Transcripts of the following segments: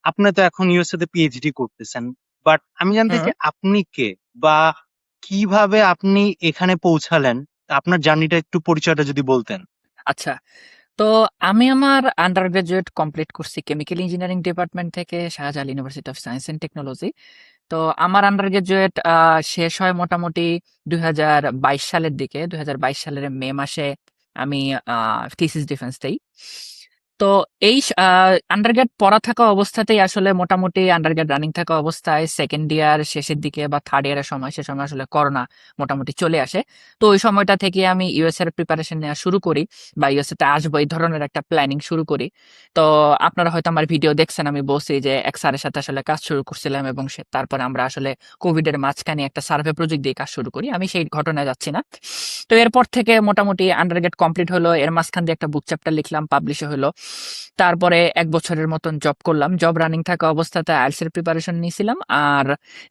আপনি তো এখন ইউএসএ তে পিএইচডি করতেছেন, বাট আমি জানতে হুম। চাই আপনি কে বা কিভাবে আপনি এখানে পৌঁছালেন, আপনার জার্নিটা একটু পরিচয়টা যদি বলতেন। আচ্ছা, তো আমি আমার আন্ডার গ্রাজুয়েট কমপ্লিট করছি কেমিক্যাল ইঞ্জিনিয়ারিং ডিপার্টমেন্ট থেকে Shahjalal university of science and technology. তো আমার আন্ডার গ্রাজুয়েট শেষ হয় মোটামুটি 2022 সালের দিকে। 2022 সালের মে মাসে আমি থিসিস ডিফেন্স দেই। তো এই আন্ডারগ্রেড পড়া থাকা অবস্থাতেই আসলে মোটামুটি আন্ডারগ্রেড রানিং থাকা অবস্থায় সেকেন্ড ইয়ার শেষের দিকে বা থার্ড ইয়ারের সময়, সে সময় আসলে করোনা মোটামুটি চলে আসে। তো ওই সময়টা থেকে আমি ইউএস এর প্রিপারেশন নেওয়া শুরু করি বা ইউএসএ তে আসবো এই ধরনের একটা প্ল্যানিং শুরু করি। তো আপনারা হয়তো আমার ভিডিও দেখছেন, আমি বলছি যে এক স্যারের সাথে আসলে কাজ শুরু করছিলাম এবং তারপরে আমরা আসলে কোভিড এর মাঝখানে একটা সার্ভে প্রজেক্ট দিয়ে কাজ শুরু করি। আমি সেই ঘটনায় যাচ্ছি না। তো এরপর থেকে মোটামুটি আন্ডারগ্রেড কমপ্লিট হলো, এর মাঝখান দিয়ে একটা বুক চ্যাপ্টার লিখলাম, পাবলিশ হলো। তারপরে ১ বছরের মতন জব করলাম। জব রানিং থাকা অবস্থাতে আইএলটিএস এর প্রিপারেশন নিয়েছিলাম। আর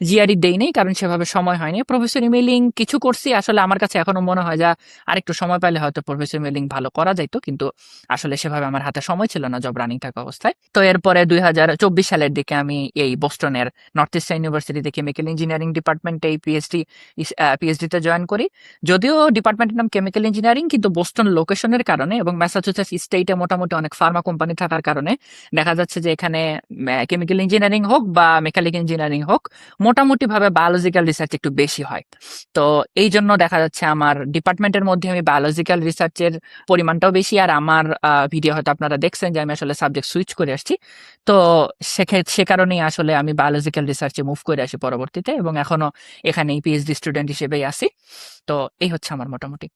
জিআরই দেই নাই, কারণ সেভাবে সময় হয়নি। প্রফেসর ইমেইলিং কিছু করছি। আসলে আমার কাছে এখনো মনে হয় যে আরেকটু সময় পাইলে হয়তো প্রফেসর ইমেইলিং ভালো করা যাইত। কিন্তু আসলে সেভাবে আমার হাতে সময় ছিল না জব রানিং থাকা অবস্থায়। তো এরপরে ২০২৪ সালের দিকে আমি এই বোস্টনের নর্থ ইস্টার্ন ইউনিভার্সিটিতে কেমিক্যাল ইঞ্জিনিয়ারিং ডিপার্টমেন্টে এই পিএইচডি তে জয়েন করি। যদিও ডিপার্টমেন্টের নাম কেমিক্যাল ইঞ্জিনিয়ারিং, কিন্তু বোস্টন লোকেশনের কারণে এবং ম্যাসাচুসেটস স্টেটে মোটামুটি অনেক ফার্মা কোম্পানি থাকার কারণে দেখা যাচ্ছে যে এখানে কেমিক্যাল ইঞ্জিনিয়ারিং হোক বা মেকানিক্যাল ইঞ্জিনিয়ারিং হোক, মোটামুটি ভাবে বায়োলজিক্যাল রিসার্চ একটু বেশি হয়। তো এই জন্য দেখা যাচ্ছে আমার ডিপার্টমেন্টের মধ্যে আমি বায়োলজিক্যাল রিসার্চের পরিমাণটাও বেশি। আর আমার ভিডিও হয়তো আপনারা দেখছেন যে আমি আসলে সাবজেক্ট সুইচ করে আসছি। তো সে কারণেই আসলে আমি বায়োলজিক্যাল রিসার্চে মুভ করে আসি পরবর্তীতে, এবং এখনো এখানেই পিএইচডি স্টুডেন্ট হিসেবেই আছি। তো এই হচ্ছে আমার মোটামুটি।